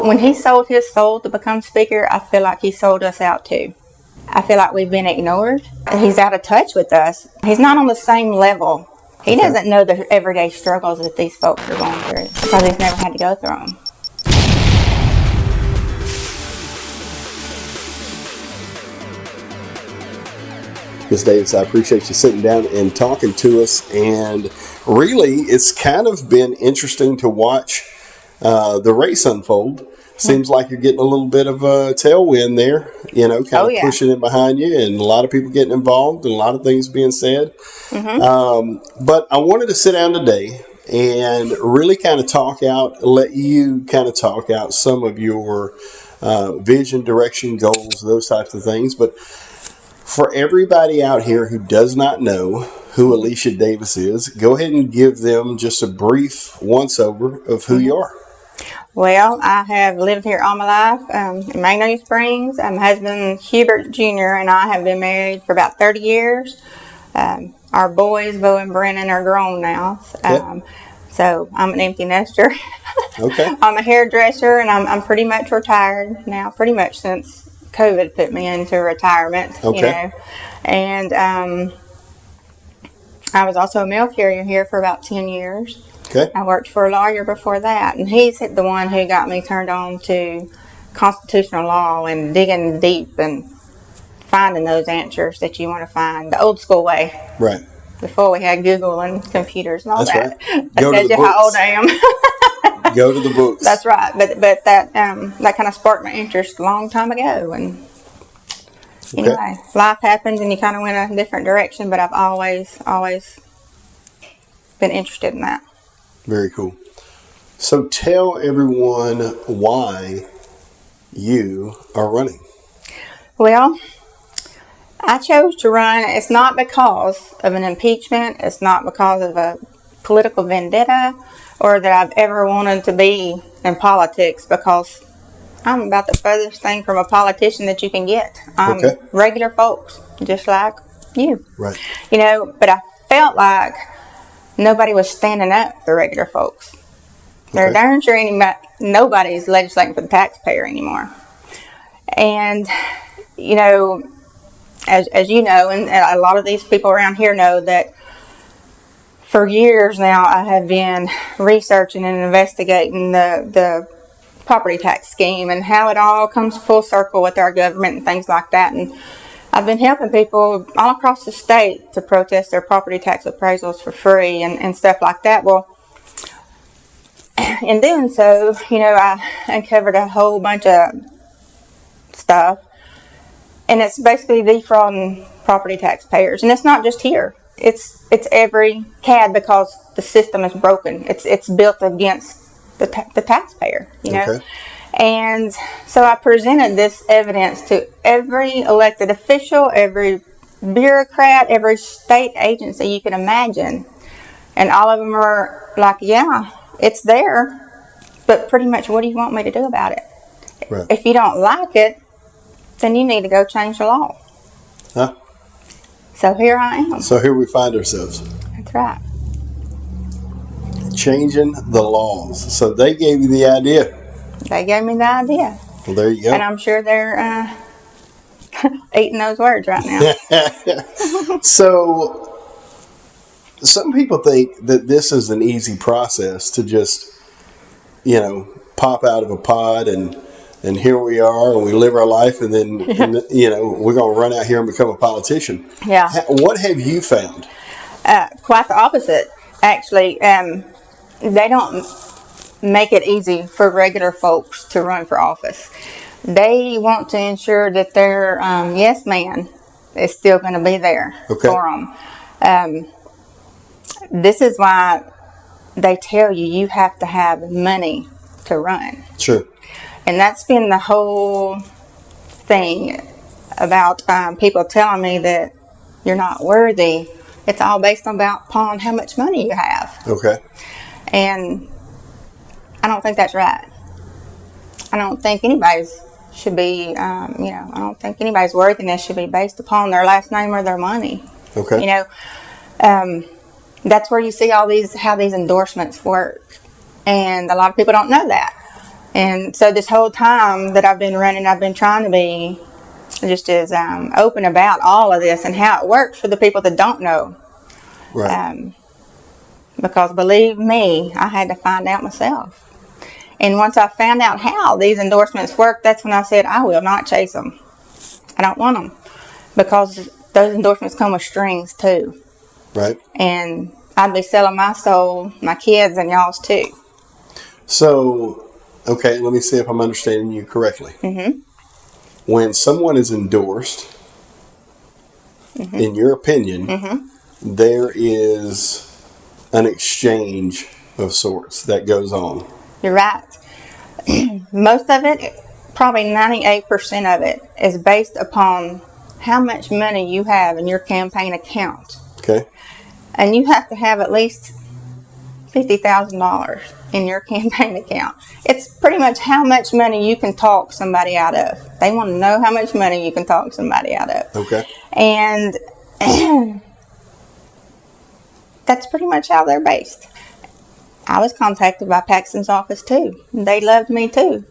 When he sold his soul to become speaker, I feel like he sold us out too. I feel like we've been ignored. He's out of touch with us. He's not on the same level. He doesn't know the everyday struggles that these folks are going through because he's never had to go through them. Ms. Davis, I appreciate you sitting down and talking to us. And really, it's kind of been interesting to watch the race unfold. Seems like you're getting a little bit of a tailwind there, pushing it behind you, and a lot of people getting involved and a lot of things being said. But I wanted to sit down today and really kind of let you kind of talk out some of your vision, direction, goals, those types of things. But for everybody out here who does not know who Alicia Davis is, go ahead and give them just a brief once-over of who you are. Well, I have lived here all my life in Magnolia Springs. My husband, Hubert Jr., and I have been married for about 30 years. Our boys, Bo and Brennan, are grown now. So I'm an empty nester. I'm a hairdresser, and I'm pretty much retired now, pretty much since COVID put me into retirement, And I was also a mail carrier here for about 10 years. I worked for a lawyer before that, and he's the one who got me turned on to constitutional law and digging deep and finding those answers that you want to find the old school way. Right. Before we had Google and computers and all that. Right. That tells you how old I am. Go to the books. That's right. But that kind of sparked my interest a long time ago. And anyway, life happens and you kind of went a different direction, but I've always been interested in that. Very cool. So tell everyone why you are running. Well, I chose to run. It's not because of an impeachment. It's not because of a political vendetta or that I've ever wanted to be in politics, because I'm about the furthest thing from a politician that you can get. I'm regular folks, just like you. Right. But I felt like nobody was standing up for regular folks. They're darn sure nobody's legislating for the taxpayer anymore. And, as you know, and a lot of these people around here know, that for years now I have been researching and investigating the property tax scheme and how it all comes full circle with our government and things like that. And I've been helping people all across the state to protest their property tax appraisals for free and stuff like that. Well, in doing so, I uncovered a whole bunch of stuff, and it's basically defrauding property taxpayers. And it's not just here; it's every CAD, because the system is broken. It's built against the taxpayer, And so I presented this evidence to every elected official, every bureaucrat, every state agency you can imagine. And all of them are like, yeah, it's there, but pretty much what do you want me to do about it? Right. If you don't like it, then you need to go change the law. Huh? So here I am. So here we find ourselves. That's right. Changing the laws. So they gave you the idea. They gave me the idea. Well, there you go. And I'm sure they're eating those words right now. So some people think that this is an easy process to just, pop out of a pod and here we are and we live our life and then, we're going to run out here and become a politician. Yeah. What have you found? Quite the opposite, actually. They don't make it easy for regular folks to run for office. They want to ensure that their yes man is still going to be there for them. This is why they tell you have to have money to run. Sure. And that's been the whole thing about people telling me that you're not worthy. It's all based upon how much money you have. Okay. And I don't think that's right. I don't think anybody's should be, I don't think anybody's worthiness should be based upon their last name or their money. Okay. That's where you see how these endorsements work. And a lot of people don't know that. And so this whole time that I've been running, I've been trying to be just as open about all of this and how it works for the people that don't know. Right. Because believe me, I had to find out myself. And once I found out how these endorsements work, that's when I said, I will not chase them. I don't want them. Because those endorsements come with strings too. Right. And I'd be selling my soul, my kids, and y'all's too. So, okay, let me see if I'm understanding you correctly. Mm-hmm. When someone is endorsed, in your opinion, there is an exchange of sorts that goes on. You're right. Most of it, probably 98% of it, is based upon how much money you have in your campaign account. Okay. And you have to have at least $50,000 in your campaign account. It's pretty much how much money you can talk somebody out of. They want to know how much money you can talk somebody out of. Okay. And that's pretty much how they're based. I was contacted by Paxton's office too. They loved me too.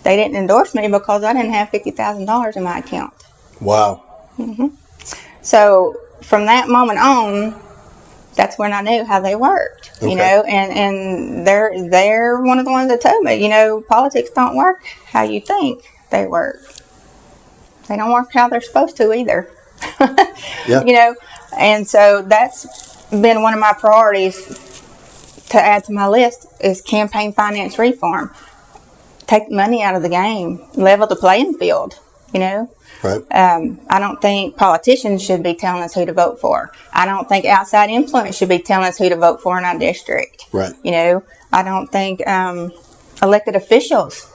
They didn't endorse me because I didn't have $50,000 in my account. Wow. So from that moment on, that's when I knew how they worked. Okay. You know, and they're one of the ones that told me, you know, politics don't work how you think they work. They don't work how they're supposed to either. Yeah. You know, and so that's been one of my priorities to add to my list is campaign finance reform. Take money out of the game, level the playing field, you know. Right. I don't think politicians should be telling us who to vote for. I don't think outside influence should be telling us who to vote for in our district. Right. You know, I don't think elected officials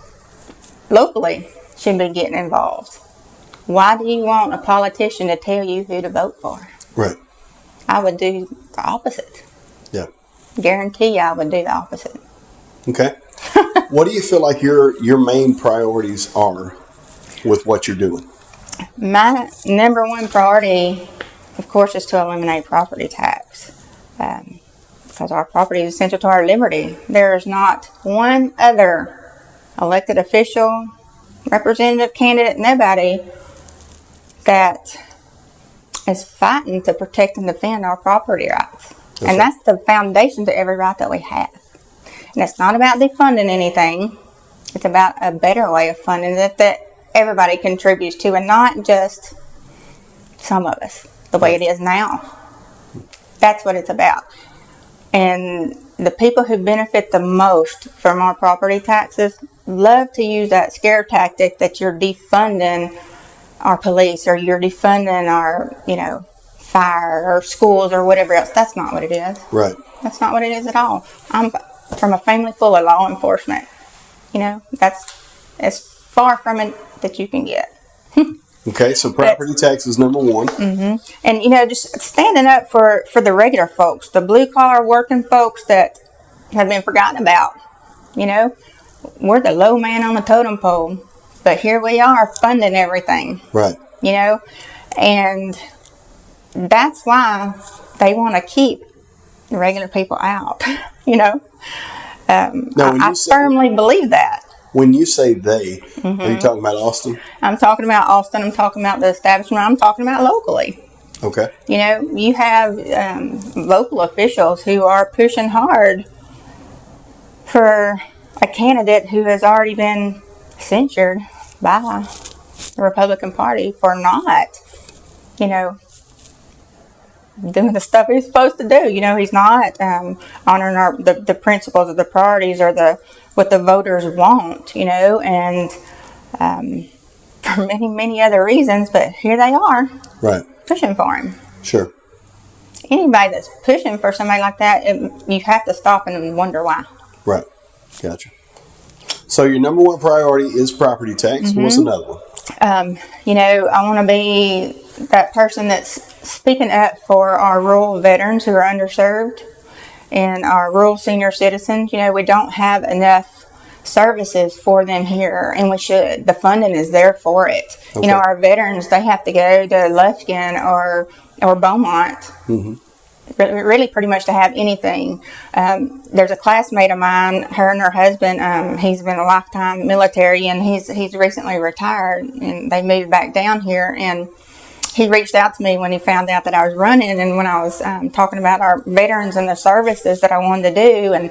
locally should be getting involved. Why do you want a politician to tell you who to vote for? Right. I would do the opposite. Yeah. Guarantee you I would do the opposite. Okay. What do you feel like your main priorities are with what you're doing? My number one priority, of course, is to eliminate property tax. Because our property is essential to our liberty. There is not one other elected official, representative, candidate, nobody that is fighting to protect and defend our property rights. Okay. And that's the foundation to every right that we have. And it's not about defunding anything. It's about a better way of funding it that everybody contributes to and not just some of us, the way it is now. That's what it's about. And the people who benefit the most from our property taxes love to use that scare tactic that you're defunding our police or you're defunding our, you know, fire or schools or whatever else. That's not what it is. Right. That's not what it is at all. I'm from a family full of law enforcement. You know, that's as far from it that you can get. Okay, so property tax is number one. And, you know, just standing up for the regular folks, the blue-collar working folks that have been forgotten about. You know, we're the low man on the totem pole, but here we are funding everything. Right. You know, and that's why they want to keep the regular people out. You know, I firmly believe that. When you say they, are you talking about Austin? I'm talking about Austin. I'm talking about the establishment. I'm talking about locally. Okay. You know, you have local officials who are pushing hard for a candidate who has already been censured by the Republican Party for not, you know, doing the stuff he's supposed to do. You know, he's not honoring the principles of the priorities or what the voters want, you know, and for many, many other reasons, but here they are. Right. Pushing for him. Sure. Anybody that's pushing for somebody like that, you have to stop and wonder why. Right. Gotcha. So your number one priority is property tax. What's another one? You know, I want to be that person that's speaking up for our rural veterans who are underserved and our rural senior citizens. You know, we don't have enough services for them here, and we should. The funding is there for it. Okay. You know, our veterans, they have to go to Lufkin or Beaumont really pretty much to have anything. There's a classmate of mine, her and her husband, he's been a lifetime military, and he's recently retired, and they moved back down here, and he reached out to me when he found out that I was running, and when I was talking about our veterans and the services that I wanted to do, and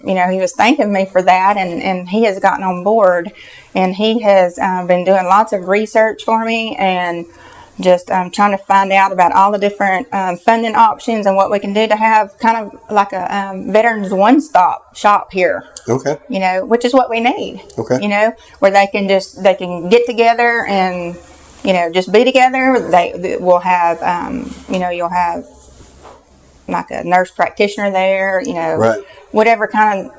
he was thanking me for that, and he has gotten on board, and he has been doing lots of research for me, and just trying to find out about all the different funding options and what we can do to have kind of like a veterans one-stop shop here. Okay. Which is what we need. Okay. Where they can get together and just be together. They will have you'll have like a nurse practitioner there. Right. Whatever kind of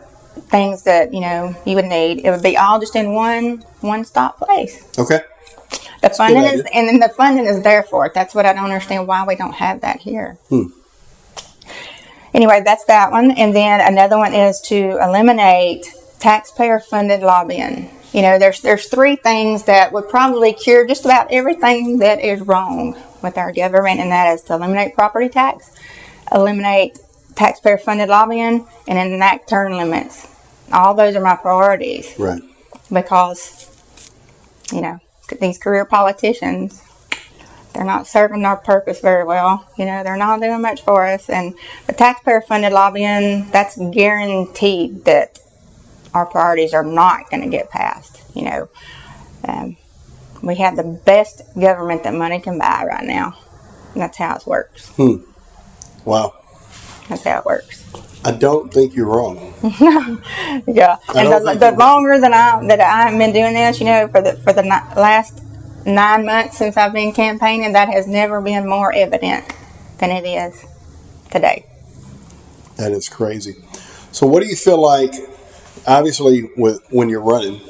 things that you would need. It would be all just in one-stop place. Okay. The funding then the funding is there for it. That's what I don't understand, why we don't have that here. Anyway, that's that one. And then another one is to eliminate taxpayer-funded lobbying. There's three things that would probably cure just about everything that is wrong with our government, and that is to eliminate property tax, eliminate taxpayer-funded lobbying, and enact term limits. All those are my priorities. Right. Because, these career politicians, they're not serving our purpose very well. They're not doing much for us. And the taxpayer-funded lobbying, that's guaranteed that our priorities are not going to get passed. We have the best government that money can buy right now. And that's how it works. Wow. That's how it works. I don't think you're wrong. Yeah, and the longer that I've been doing this, for the last 9 months since I've been campaigning, that has never been more evident than it is today. That is crazy. So, what do you feel like? Obviously, when you're running,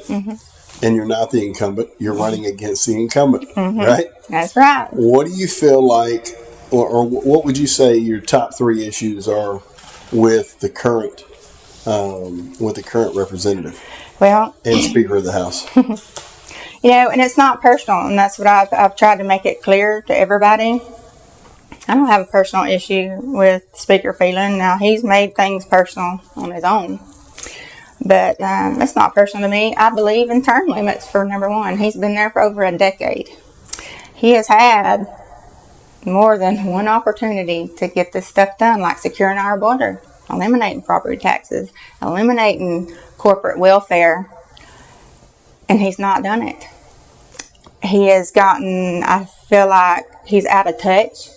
and you're not the incumbent, you're running against the incumbent, right? That's right. What do you feel like, or what would you say your top 3 issues are with the current representative, well, and Speaker of the House? And it's not personal, and that's what I've tried to make it clear to everybody. I don't have a personal issue with Speaker Phelan. Now, he's made things personal on his own, but it's not personal to me. I believe in term limits for number one. He's been there for over a decade. He has had more than one opportunity to get this stuff done, like securing our border, eliminating property taxes, eliminating corporate welfare, and he's not done it. He has gotten, I feel like he's out of touch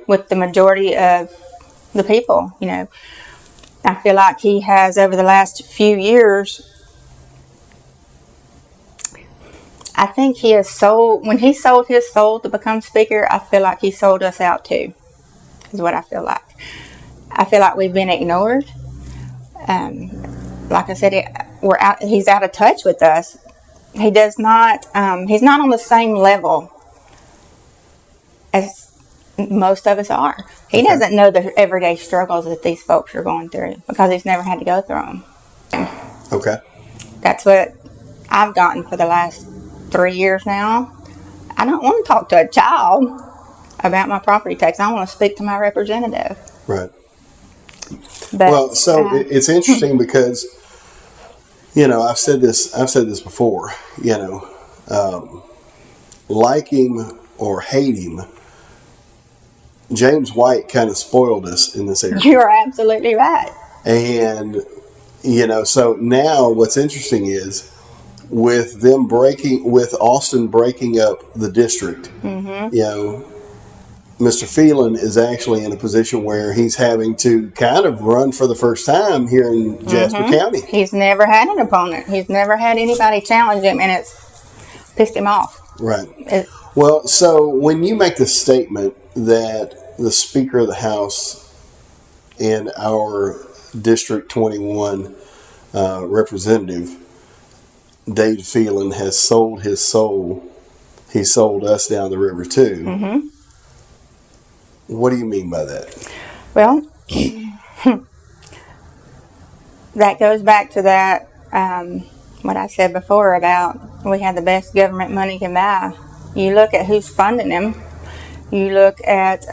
with the majority of the people. I feel like he has, over the last few years, I think he has when he sold his soul to become speaker, I feel like he sold us out too, is what I feel like. I feel like we've been ignored. Like I said, he's out of touch with us. He does not, he's not on the same level as most of us are. He doesn't know the everyday struggles that these folks are going through because he's never had to go through them. Okay. That's what I've gotten for the last 3 years now. I don't want to talk to a child about my property tax. I want to speak to my representative. Right. But, it's interesting because, I've said this before, like him or hate him, James White kind of spoiled us in this area. You're absolutely right. And, so now what's interesting is with Austin breaking up the district, Mr. Phelan is actually in a position where he's having to kind of run for the first time here in Jasper County. He's never had an opponent. He's never had anybody challenge him, and it's pissed him off. Right. Well, so when you make the statement that the Speaker of the House and our District 21 representative, Dade Phelan, has sold his soul, he sold us down the river too. What do you mean by that? Well, that goes back to that, what I said before about we have the best government money can buy. You look at who's funding them. You look at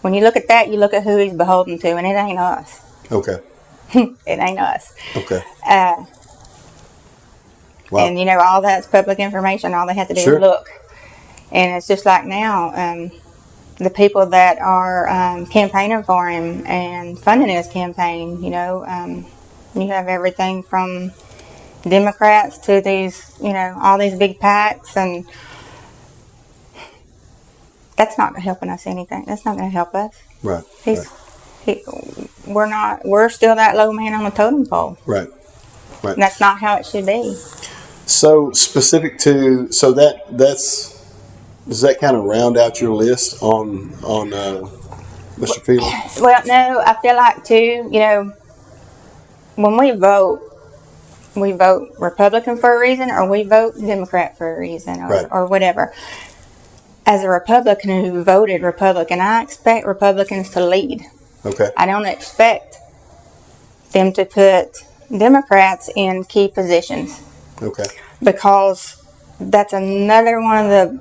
when you look at that, you look at who he's beholden to, and it ain't us. Okay. It ain't us. Okay. Wow. And, all that's public information. All they have to do Sure. is look. And it's just like now, the people that are campaigning for him and funding his campaign, you have everything from Democrats to these, all these big PACs, and that's not helping us anything. That's not going to help us. Right. We're still that low man on the totem pole. Right. Right. And that's not how it should be. So specific to does that kind of round out your list on Mr. Phelan? Well, no, I feel like too, when we vote Republican for a reason, or we vote Democrat for a reason, or whatever. As a Republican who voted Republican, I expect Republicans to lead. Okay. I don't expect them to put Democrats in key positions. Okay. Because that's another one of the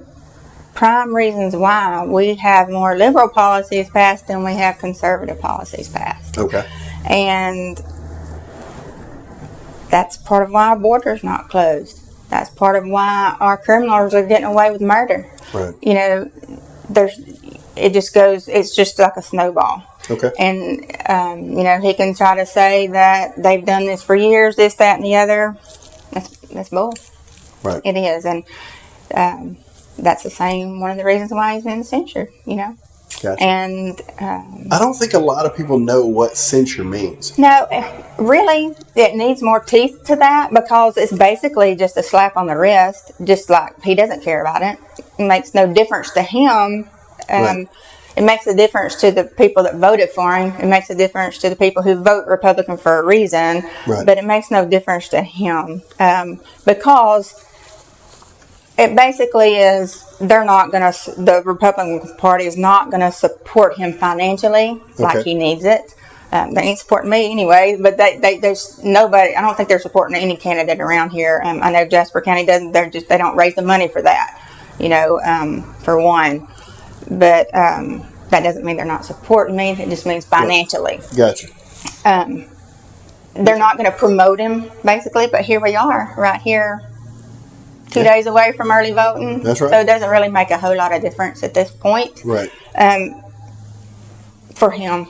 prime reasons why we have more liberal policies passed than we have conservative policies passed. Okay. And that's part of why our border's not closed. That's part of why our criminals are getting away with murder. Right. It's just like a snowball. Okay. And, he can try to say that they've done this for years, this, that, and the other. That's bull. Right. It is. And that's one of the reasons why he's been censured, Gotcha. And I don't think a lot of people know what censure means. No, really, it needs more teeth to that, because it's basically just a slap on the wrist, just like he doesn't care about it. It makes no difference to him. Right. It makes a difference to the people that voted for him. It makes a difference to the people who vote Republican for a reason. Right. But it makes no difference to him, because it basically is the Republican Party is not going to support him financially like he needs it. They ain't supporting me anyway, but there's nobody. I don't think they're supporting any candidate around here. I know Jasper County doesn't. They don't raise the money for that, for one. But that doesn't mean they're not supporting me. It just means financially. Gotcha. They're not going to promote him, basically. But here we are, right here, 2 days away from early voting. That's right. So it doesn't really make a whole lot of difference at this point. Right. For him,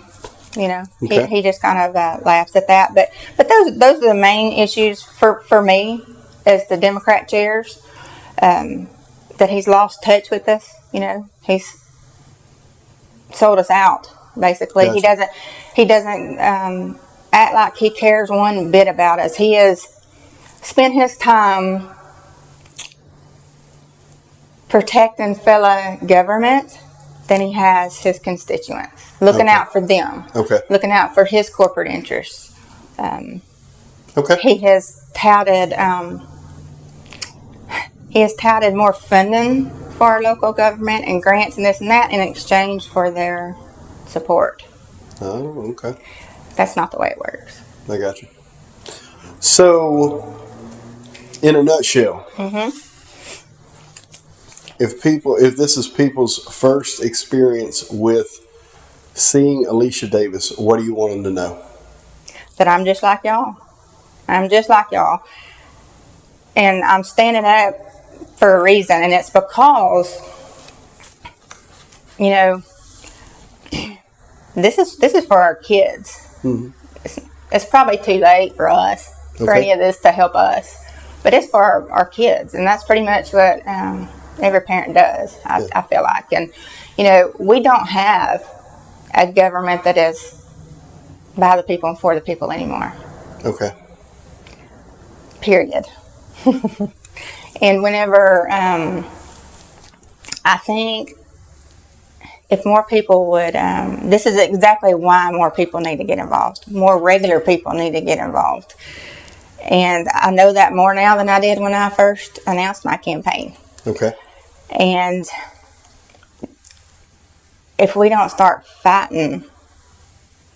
Okay. he just kind of laughs at that. But those are the main issues for me as the Democrat chairs. That he's lost touch with us. He's sold us out, basically. Gotcha. He doesn't act like he cares one bit about us. He has spent his time protecting fellow government than he has his constituents, looking out for them, looking out for his corporate interests. He has touted more funding for our local government and grants and this and that in exchange for their support. Oh, okay. That's not the way it works. I got you. So, in a nutshell, if this is people's first experience with seeing Alicia Davis, what do you want them to know? That I'm just like y'all. I'm just like y'all. And I'm standing up for a reason, and it's because, this is for our kids. Mm-hmm. It's probably too late for us, for any of this to help us. But it's for our kids, and that's pretty much what every parent does, I feel like. And, we don't have a government that is by the people and for the people anymore. Okay. Period. And whenever, I think if more people would, this is exactly why more people need to get involved. More regular people need to get involved. And I know that more now than I did when I first announced my campaign. Okay. And if we don't start fighting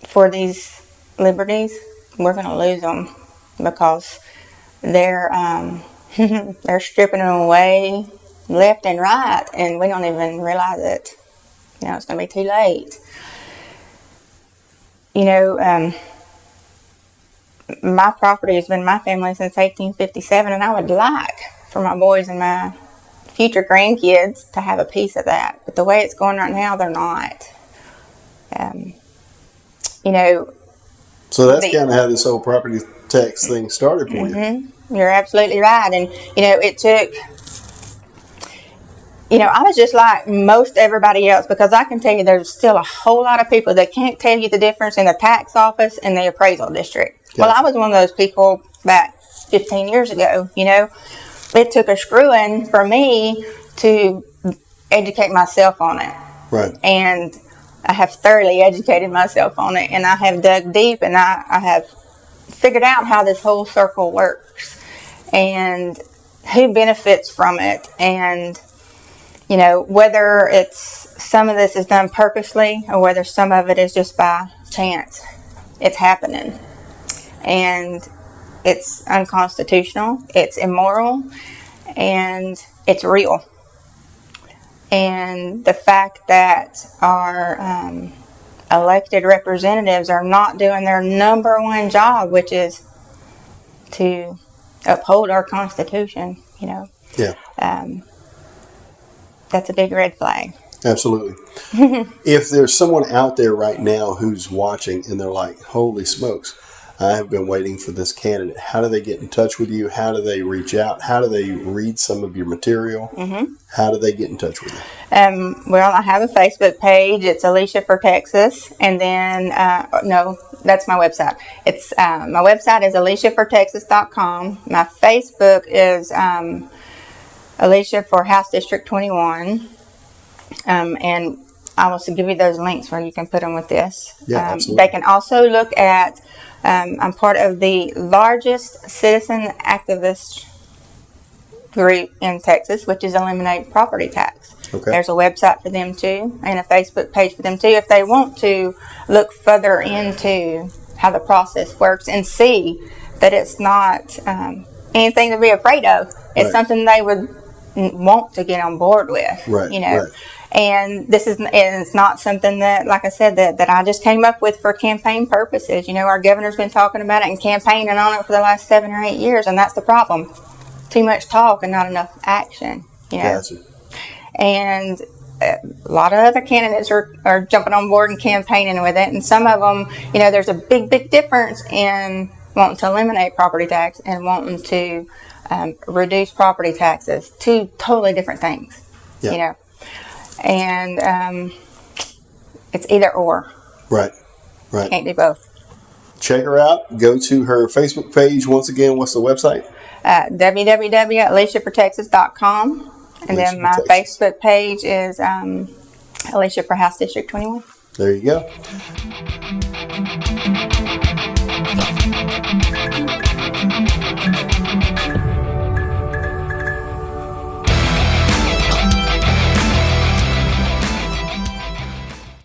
for these liberties, we're going to lose them, because they're stripping them away left and right, and we don't even realize it. it's going to be too late. You know, my property has been my family since 1857, and I would like for my boys and my future grandkids to have a piece of that. But the way it's going right now, they're not. You know. So that's kind of how this whole property tax thing started for you. You're absolutely right. And, you know, it took, you know, I was just like most everybody else, because I can tell you there's still a whole lot of people that can't tell you the difference in the tax office and the appraisal district. Gotcha. Well, I was one of those people back 15 years ago, you know. It took a screwing for me to educate myself on it. Right. And I have thoroughly educated myself on it, and I have dug deep, and I have figured out how this whole circle works and who benefits from it. And, you know, whether it's some of this is done purposely or whether some of it is just by chance, it's happening. And it's unconstitutional, it's immoral, and it's real. And the fact that our elected representatives are not doing their number one job, which is to uphold our Constitution, you know. Yeah. That's a big red flag. Absolutely. If there's someone out there right now who's watching and they're like, holy smokes, I have been waiting for this candidate. How do they get in touch with you? How do they reach out? How do they read some of your material? How do they get in touch with you? Well, I have a Facebook page. It's Alicia for Texas. And then, no, that's my website. It's my website is aliciafortexas.com. My Facebook is Alicia for House District 21. And I will give you those links where you can put them with this. Yeah, absolutely. They can also look at, I'm part of the largest citizen activist group in Texas, which is Eliminate Property Tax. Okay. There's a website for them too, and a Facebook page for them too, if they want to look further into how the process works and see that it's not anything to be afraid of. It's something they would want to get on board with, you know. Right. And it's not something that, like I said, that I just came up with for campaign purposes. You know, our governor's been talking about it and campaigning on it for the last 7 or 8 years, and that's the problem. Too much talk and not enough action, you know. Gotcha. And a lot of other candidates are jumping on board and campaigning with it, and some of them, you know, there's a big difference in wanting to eliminate property tax and wanting to reduce property taxes. Two totally different things, you know. And it's either or. Right. Can't do both. Check her out. Go to her Facebook page. Once again, what's the website? www.aliciafortexas.com. And then my Facebook page is Alicia for House District 21. There you go.